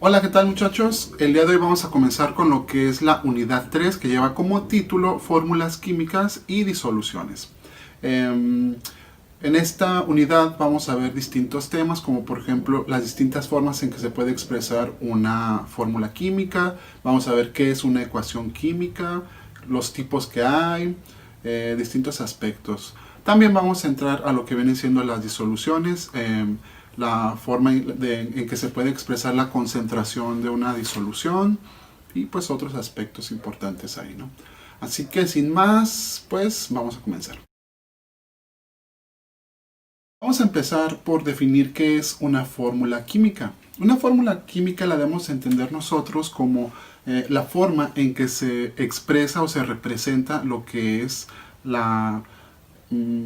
Hola, ¿qué tal muchachos? El día de hoy vamos a comenzar con lo que es la unidad 3 que lleva como título Fórmulas químicas y disoluciones. Em, en esta unidad vamos a ver distintos temas como por ejemplo las distintas formas en que se puede expresar una fórmula química, vamos a ver qué es una ecuación química, los tipos que hay, distintos aspectos. También vamos a entrar a lo que vienen siendo las disoluciones, la forma en que se puede expresar la concentración de una disolución y pues otros aspectos importantes ahí, ¿no? Así que sin más, pues vamos a comenzar. Vamos a empezar por definir qué es una fórmula química. Una fórmula química la debemos entender nosotros como la forma en que se expresa o se representa lo que es la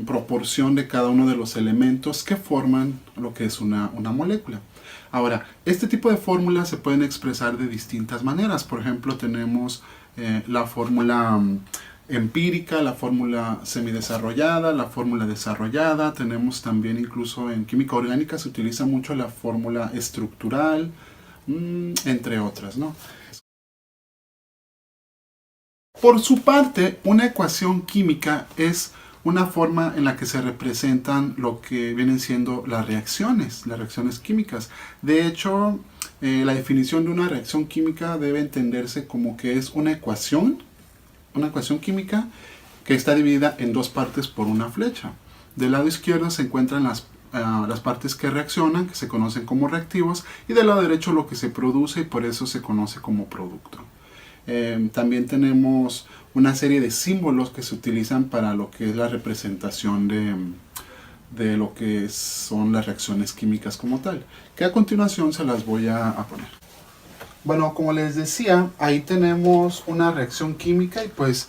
proporción de cada uno de los elementos que forman lo que es una molécula. Ahora, este tipo de fórmulas se pueden expresar de distintas maneras. Por ejemplo, tenemos la fórmula empírica, la fórmula semidesarrollada, la fórmula desarrollada. Tenemos también incluso en química orgánica se utiliza mucho la fórmula estructural, entre otras, ¿no? Por su parte, una ecuación química es una forma en la que se representan lo que vienen siendo las reacciones químicas. De hecho, la definición de una reacción química debe entenderse como que es una ecuación química que está dividida en dos partes por una flecha. Del lado izquierdo se encuentran las partes que reaccionan, que se conocen como reactivos, y del lado derecho lo que se produce y por eso se conoce como producto. También tenemos una serie de símbolos que se utilizan para lo que es la representación de lo que son las reacciones químicas como tal, que a continuación se las voy a poner. Bueno, como les decía, ahí tenemos una reacción química y pues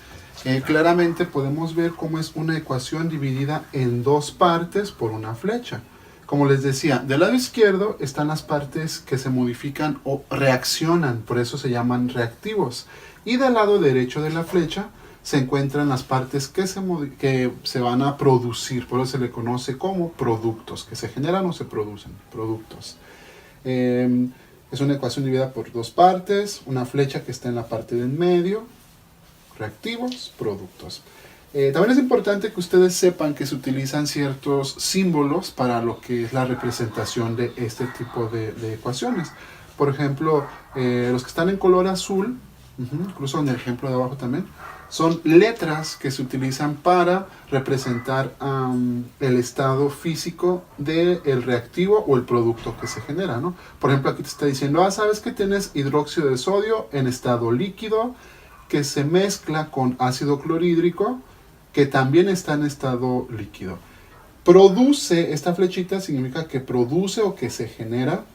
claramente podemos ver cómo es una ecuación dividida en dos partes por una flecha. Como les decía, del lado izquierdo están las partes que se modifican o reaccionan, por eso se llaman reactivos. Y del lado derecho de la flecha se encuentran las partes que se van a producir, por eso se le conoce como productos, que se generan o se producen, productos. Eh, es una ecuación dividida por dos partes, una flecha que está en la parte de en medio, reactivos, productos. También es importante que ustedes sepan que se utilizan ciertos símbolos para lo que es la representación de este tipo de ecuaciones. Por ejemplo, los que están en color azul, incluso en el ejemplo de abajo también, son letras que se utilizan para representar el estado físico del reactivo o el producto que se genera, ¿no? Por ejemplo, aquí te está diciendo, sabes que tienes hidróxido de sodio en estado líquido que se mezcla con ácido clorhídrico que también está en estado líquido. Produce, esta flechita significa que produce o que se genera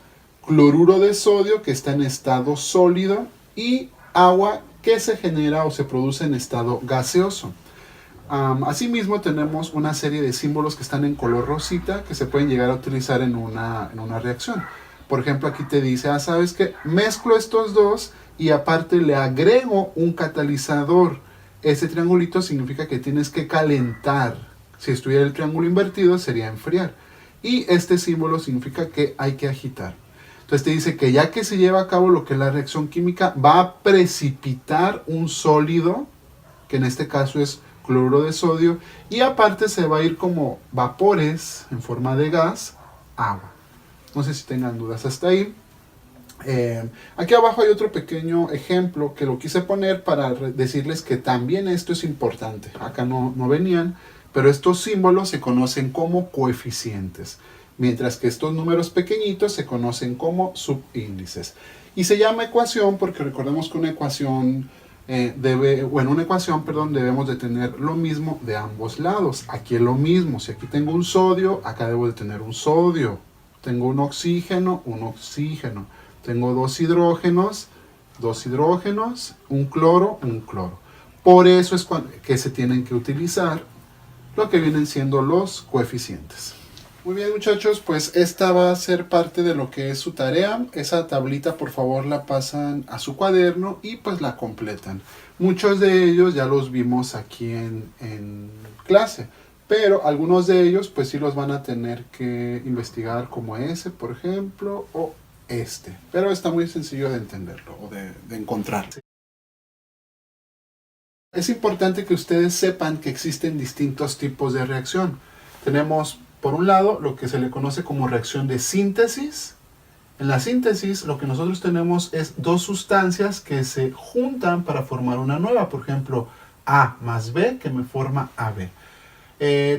cloruro de sodio que está en estado sólido y agua que se genera o se produce en estado gaseoso. Asimismo tenemos una serie de símbolos que están en color rosita que se pueden llegar a utilizar en una reacción. Por ejemplo, aquí te dice, ¿sabes qué? Mezclo estos dos y aparte le agrego un catalizador. Ese triangulito significa que tienes que calentar. Si estuviera el triángulo invertido sería enfriar. Y este símbolo significa que hay que agitar. Entonces te dice que ya que se lleva a cabo lo que es la reacción química, va a precipitar un sólido, que en este caso es cloruro de sodio, y aparte se va a ir como vapores en forma de gas, agua. No sé si tengan dudas hasta ahí. Aquí abajo hay otro pequeño ejemplo que lo quise poner para decirles que también esto es importante. Acá no venían, pero estos símbolos se conocen como coeficientes, mientras que estos números pequeñitos se conocen como subíndices. Y se llama ecuación porque recordemos que una ecuación una ecuación, perdón, debemos de tener lo mismo de ambos lados. Aquí es lo mismo. Si aquí tengo un sodio, acá debo de tener un sodio. Tengo un oxígeno, tengo dos hidrógenos, un cloro, un cloro. Por eso es que se tienen que utilizar lo que vienen siendo los coeficientes. Muy bien muchachos, pues esta va a ser parte de lo que es su tarea. Esa tablita por favor la pasan a su cuaderno y pues la completan. Muchos de ellos ya los vimos aquí en clase, pero algunos de ellos pues sí los van a tener que investigar como ese por ejemplo o este. Pero está muy sencillo de entenderlo o de encontrar. Es importante que ustedes sepan que existen distintos tipos de reacción. Tenemos, por un lado, lo que se le conoce como reacción de síntesis. En la síntesis, lo que nosotros tenemos es dos sustancias que se juntan para formar una nueva. Por ejemplo, A más B, que me forma AB.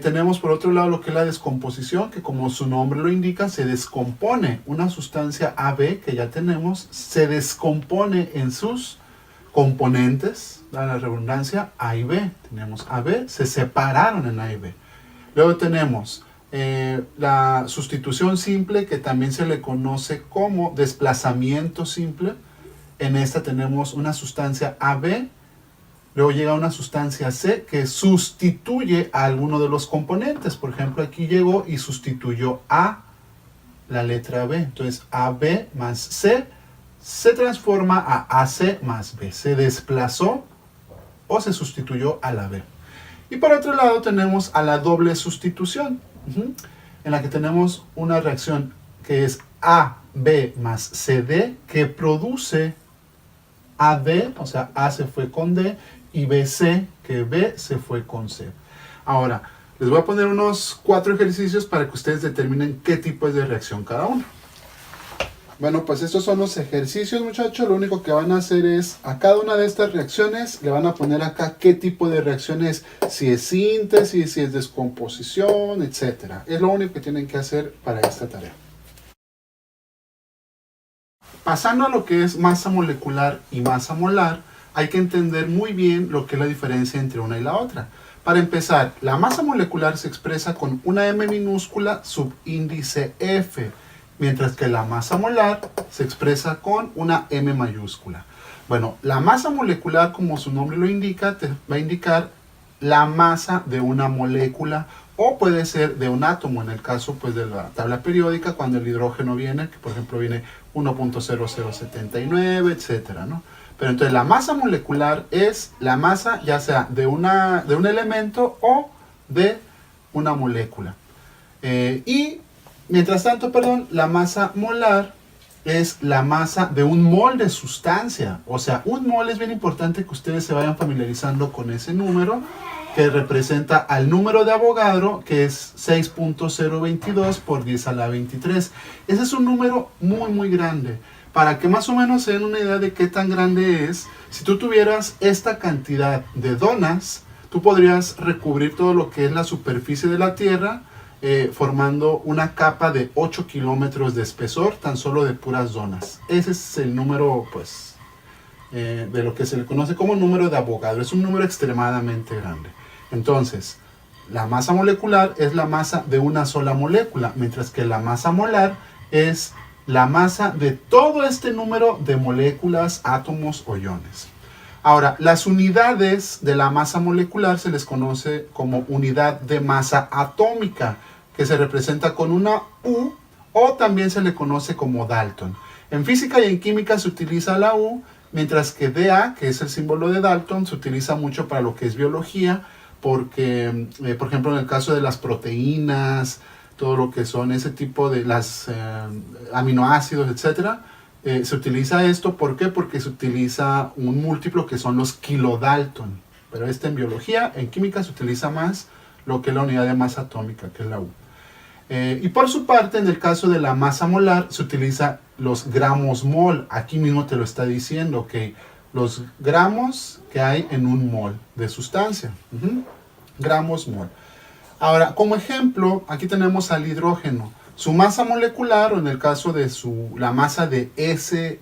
Tenemos por otro lado lo que es la descomposición, que como su nombre lo indica, se descompone. Una sustancia AB que ya tenemos, se descompone en sus componentes, da la redundancia, A y B. Tenemos AB, se separaron en A y B. Luego tenemos la sustitución simple, que también se le conoce como desplazamiento simple. En esta tenemos una sustancia AB, luego llega una sustancia C que sustituye a alguno de los componentes. Por ejemplo, aquí llegó y sustituyó a la letra B. Entonces, AB más C se transforma a AC más B. Se desplazó o se sustituyó a la B. Y por otro lado tenemos a la doble sustitución, en la que tenemos una reacción que es AB más CD, que produce AD, o sea, A se fue con D, y BC, que B se fue con C. Ahora, les voy a poner unos 4 ejercicios para que ustedes determinen qué tipo es de reacción cada uno. Bueno, pues estos son los ejercicios, muchachos. Lo único que van a hacer es, a cada una de estas reacciones, le van a poner acá qué tipo de reacción es, si es síntesis, si es descomposición, etc. Es lo único que tienen que hacer para esta tarea. Pasando a lo que es masa molecular y masa molar, hay que entender muy bien lo que es la diferencia entre una y la otra. Para empezar, la masa molecular se expresa con una M minúscula subíndice F, mientras que la masa molar se expresa con una M mayúscula. Bueno, la masa molecular, como su nombre lo indica, te va a indicar la masa de una molécula o puede ser de un átomo, en el caso pues de la tabla periódica, cuando el hidrógeno viene, que por ejemplo viene 1.0079, etcétera, ¿no? Pero entonces la masa molecular es la masa ya sea de un elemento o de una molécula. Y mientras tanto, la masa molar es la masa de un mol de sustancia. O sea, un mol es bien importante que ustedes se vayan familiarizando con ese número, que representa al número de Avogadro, que es 6.022 por 10 a la 23. Ese es un número muy, muy grande. Para que más o menos se den una idea de qué tan grande es, si tú tuvieras esta cantidad de donas, tú podrías recubrir todo lo que es la superficie de la Tierra, formando una capa de 8 kilómetros de espesor, tan solo de puras donas. Ese es el número, pues, de lo que se le conoce como número de Avogadro. Es un número extremadamente grande. Entonces, la masa molecular es la masa de una sola molécula, mientras que la masa molar es la masa de todo este número de moléculas, átomos o iones. Ahora, las unidades de la masa molecular se les conoce como unidad de masa atómica, que se representa con una U, o también se le conoce como Dalton. En física y en química se utiliza la U, mientras que Da, que es el símbolo de Dalton, se utiliza mucho para lo que es biología, porque, por ejemplo, en el caso de las proteínas, todo lo que son ese tipo de las aminoácidos, etcétera, se utiliza esto. ¿Por qué? Porque se utiliza un múltiplo que son los kilodalton. Pero en biología, en química se utiliza más lo que es la unidad de masa atómica, que es la U. Y por su parte, en el caso de la masa molar, se utiliza los gramos mol. Aquí mismo te lo está diciendo, que los gramos que hay en un mol de sustancia. Gramos mol. Ahora, como ejemplo, aquí tenemos al hidrógeno. Su masa molecular, o en el caso de la masa de ese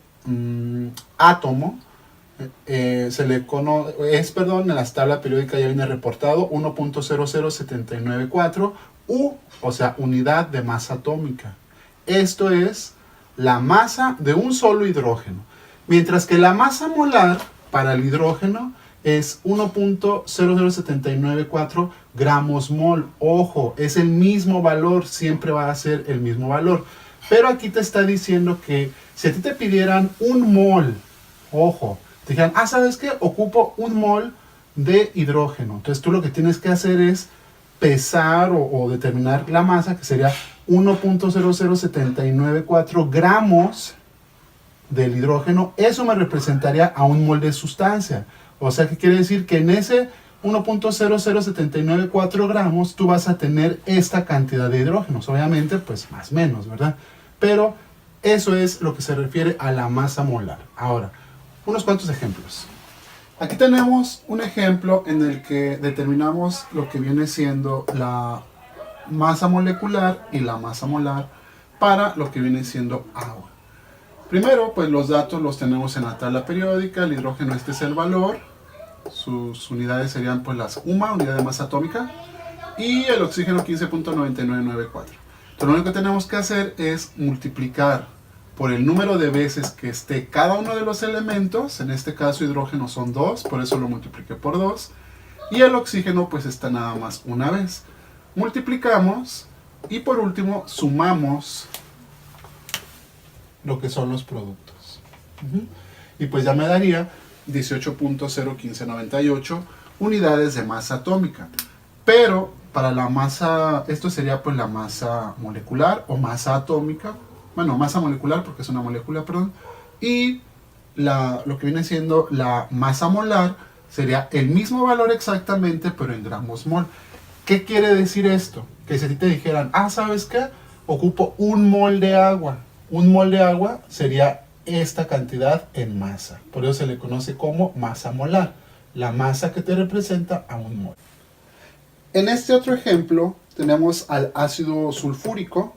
átomo, se le conoce, en la tabla periódica ya viene reportado 1.00794 U, o sea, unidad de masa atómica. Esto es la masa de un solo hidrógeno. Mientras que la masa molar para el hidrógeno es 1.00794 gramos mol. Ojo, es el mismo valor, siempre va a ser el mismo valor. Pero aquí te está diciendo que si a ti te pidieran un mol, ojo, te dijeran, ¿sabes qué? Ocupo un mol de hidrógeno. Entonces tú lo que tienes que hacer es pesar o determinar la masa, que sería 1.00794 gramos del hidrógeno, eso me representaría a un mol de sustancia. O sea, que quiere decir que en ese 1.00794 gramos tú vas a tener esta cantidad de hidrógenos. Obviamente, pues más o menos, ¿verdad? Pero eso es lo que se refiere a la masa molar. Ahora, unos cuantos ejemplos. Aquí tenemos un ejemplo en el que determinamos lo que viene siendo la masa molecular y la masa molar para lo que viene siendo agua. Primero, pues los datos los tenemos en la tabla periódica. El hidrógeno, este es el valor. Sus unidades serían pues las UMA, unidad de masa atómica. Y el oxígeno 15.9994. Entonces lo único que tenemos que hacer es multiplicar por el número de veces que esté cada uno de los elementos. En este caso hidrógeno son 2, por eso lo multipliqué por 2. Y el oxígeno pues está nada más una vez. Multiplicamos y por último sumamos lo que son los productos. Y pues ya me daría 18.01598 unidades de masa atómica. Pero para la masa, esto sería pues la masa molecular o masa atómica. Bueno, masa molecular porque es una molécula, perdón. Y lo que viene siendo la masa molar sería el mismo valor exactamente, pero en gramos mol. ¿Qué quiere decir esto? Que si a ti te dijeran, ¿sabes qué? Ocupo un mol de agua. Un mol de agua sería esta cantidad en masa. Por eso se le conoce como masa molar. La masa que te representa a un mol. En este otro ejemplo tenemos al ácido sulfúrico,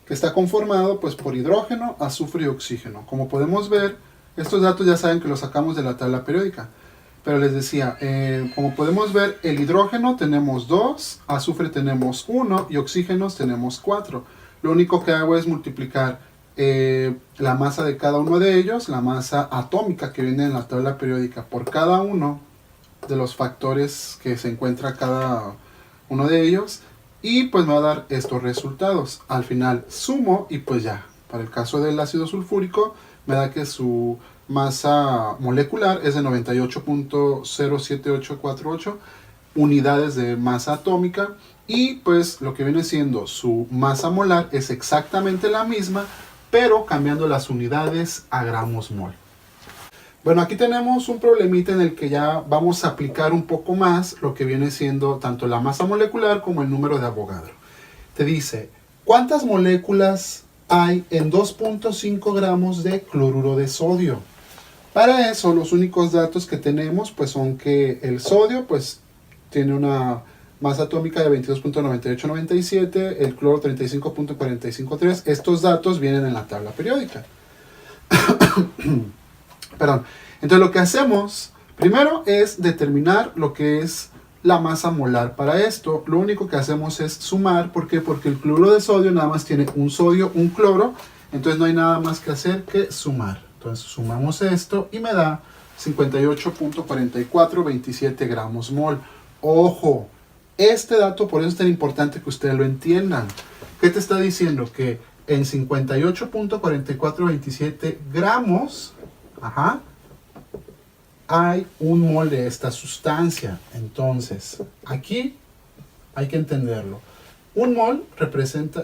que está conformado pues por hidrógeno, azufre y oxígeno. Como podemos ver, estos datos ya saben que los sacamos de la tabla periódica. Pero les decía, como podemos ver, el hidrógeno tenemos 2, azufre tenemos 1 y oxígenos tenemos 4. Lo único que hago es multiplicar la masa de cada uno de ellos, la masa atómica que viene en la tabla periódica, por cada uno de los factores que se encuentra cada uno de ellos. Y pues me va a dar estos resultados. Al final sumo y pues ya. Para el caso del ácido sulfúrico me da que su masa molecular es de 98.07848 unidades de masa atómica. Y pues lo que viene siendo su masa molar es exactamente la misma, pero cambiando las unidades a gramos mol. Bueno, aquí tenemos un problemita en el que ya vamos a aplicar un poco más lo que viene siendo tanto la masa molecular como el número de Avogadro. Te dice, ¿cuántas moléculas hay en 2.5 gramos de cloruro de sodio? Para eso, los únicos datos que tenemos pues son que el sodio pues tiene una masa atómica de 22.9897, el cloro 35.453. Estos datos vienen en la tabla periódica. Perdón. Entonces lo que hacemos primero es determinar lo que es la masa molar. Para esto lo único que hacemos es sumar. ¿Por qué? Porque el cloruro de sodio nada más tiene un sodio, un cloro. Entonces no hay nada más que hacer que sumar. Entonces sumamos esto y me da 58.4427 gramos mol. Ojo, este dato por eso es tan importante que ustedes lo entiendan. ¿Qué te está diciendo? Que en 58.4427 gramos hay un mol de esta sustancia. Entonces, aquí hay que entenderlo. Un mol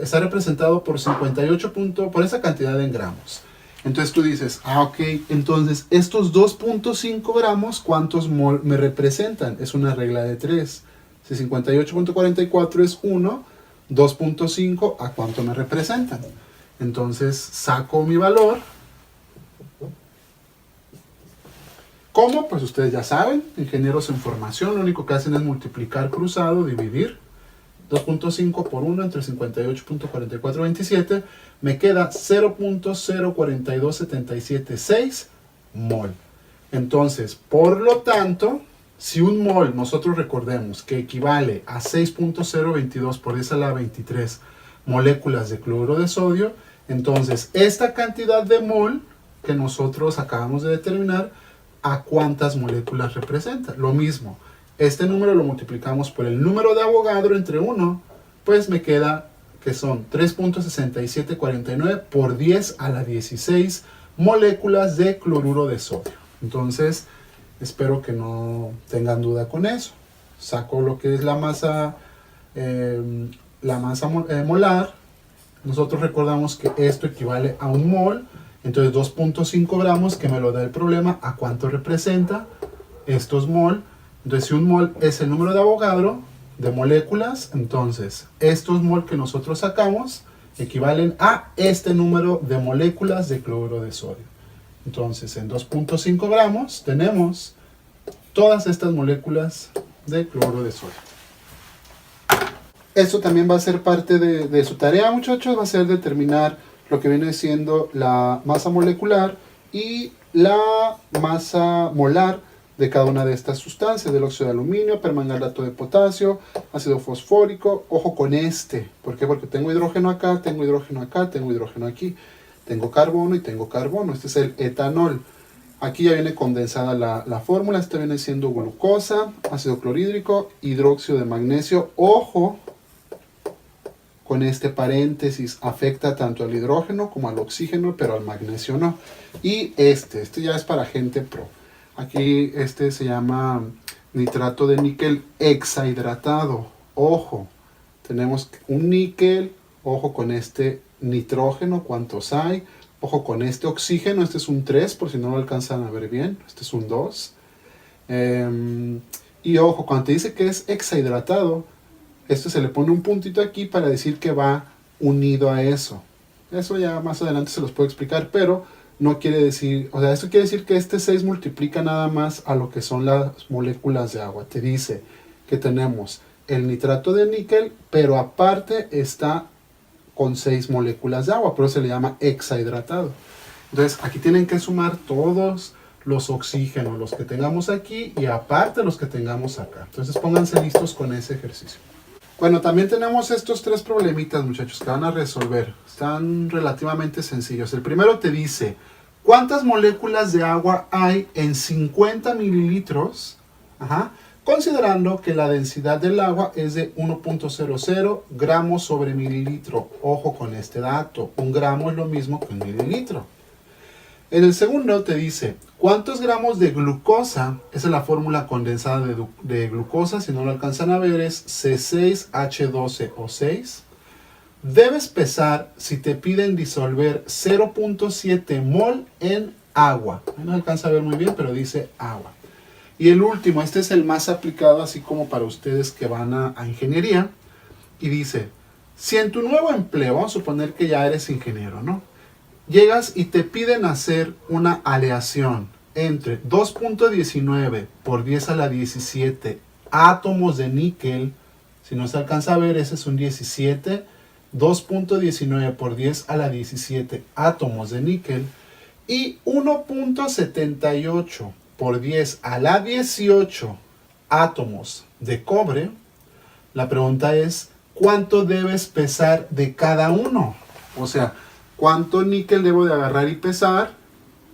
está representado por 58 por esa cantidad en gramos. Entonces tú dices, ok, entonces estos 2.5 gramos, ¿cuántos mol me representan? Es una regla de 3. Si 58.44 es 1, 2.5, ¿a cuánto me representan? Entonces saco mi valor. ¿Cómo? Pues ustedes ya saben, ingenieros en formación, lo único que hacen es multiplicar cruzado, dividir 2.5 por 1 entre 58.4427, me queda 0.042776 mol. Entonces, por lo tanto, si un mol, nosotros recordemos que equivale a 6.022 por 10 a la 23 moléculas de cloruro de sodio, entonces esta cantidad de mol que nosotros acabamos de determinar, ¿a cuántas moléculas representa? Lo mismo, este número lo multiplicamos por el número de Avogadro entre 1, pues me queda que son 3.6749 por 10 a la 16 moléculas de cloruro de sodio. Entonces, espero que no tengan duda con eso. Saco lo que es la masa la masa molar, nosotros recordamos que esto equivale a un mol, entonces 2.5 gramos, que me lo da el problema, ¿a cuánto representa? Estos mol. Entonces si un mol es el número de Avogadro de moléculas, entonces estos mol que nosotros sacamos equivalen a este número de moléculas de cloruro de sodio. Entonces en 2.5 gramos tenemos todas estas moléculas de cloruro de sodio. Esto también va a ser parte de su tarea, muchachos, va a ser determinar lo que viene siendo la masa molecular y la masa molar de cada una de estas sustancias, del óxido de aluminio, permanganato de potasio, ácido fosfórico. Ojo con este, ¿por qué? Porque tengo hidrógeno acá, tengo hidrógeno acá, tengo hidrógeno aquí, tengo carbono y tengo carbono. Este es el etanol. Aquí ya viene condensada la fórmula. Esta viene siendo glucosa, ácido clorhídrico, hidróxido de magnesio. Ojo con este paréntesis, afecta tanto al hidrógeno como al oxígeno, pero al magnesio no. Y este ya es para gente pro. Aquí este se llama nitrato de níquel hexahidratado. Ojo, tenemos un níquel, ojo con este nitrógeno, ¿cuántos hay? Ojo con este oxígeno, este es un 3, por si no lo alcanzan a ver bien, este es un 2. Y ojo, cuando te dice que es hexahidratado, esto se le pone un puntito aquí para decir que va unido a eso. Eso ya más adelante se los puedo explicar, pero no quiere decir, o sea, esto quiere decir que este 6 multiplica nada más a lo que son las moléculas de agua. Te dice que tenemos el nitrato de níquel, pero aparte está con 6 moléculas de agua, por eso se le llama hexahidratado. Entonces aquí tienen que sumar todos los oxígenos, los que tengamos aquí y aparte los que tengamos acá. Entonces pónganse listos con ese ejercicio. Bueno, también tenemos estos 3 problemitas, muchachos, que van a resolver. Están relativamente sencillos. El primero te dice, ¿cuántas moléculas de agua hay en 50 mililitros? Considerando que la densidad del agua es de 1.00 gramos sobre mililitro. Ojo con este dato, un gramo es lo mismo que un mililitro. En el segundo te dice, ¿cuántos gramos de glucosa? Esa es la fórmula condensada de glucosa, si no lo alcanzan a ver es C6H12O6. Debes pesar si te piden disolver 0.7 mol en agua. No alcanza a ver muy bien, pero dice agua. Y el último, este es el más aplicado, así como para ustedes que van a ingeniería. Y dice, si en tu nuevo empleo, vamos a suponer que ya eres ingeniero, ¿no? Llegas y te piden hacer una aleación entre 2.19 por 10 a la 17 átomos de níquel. Si no se alcanza a ver, ese es un 17. 2.19 por 10 a la 17 átomos de níquel. Y 1.78 por 10 a la 18 átomos de cobre. La pregunta es, ¿cuánto debes pesar de cada uno? O sea, ¿cuánto níquel debo de agarrar y pesar?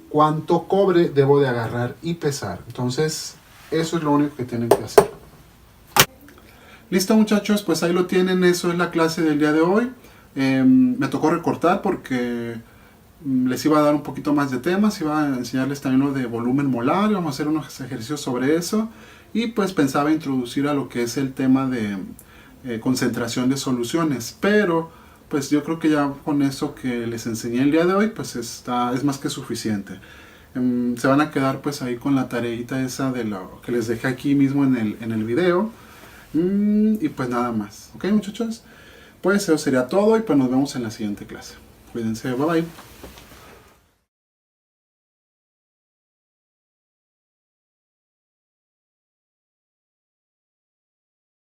¿Cuánto cobre debo de agarrar y pesar? Entonces, eso es lo único que tienen que hacer. Listo, muchachos, pues ahí lo tienen. Eso es la clase del día de hoy. Me tocó recortar porque les iba a dar un poquito más de temas. Iba a enseñarles también lo de volumen molar. Vamos a hacer unos ejercicios sobre eso. Y pues pensaba introducir a lo que es el tema de concentración de soluciones. Pero pues yo creo que ya con eso que les enseñé el día de hoy, pues es más que suficiente. Se van a quedar pues ahí con la tareita esa de lo que les dejé aquí mismo en el video. Y pues nada más. Ok, muchachos, pues eso sería todo y pues nos vemos en la siguiente clase. Cuídense, bye bye.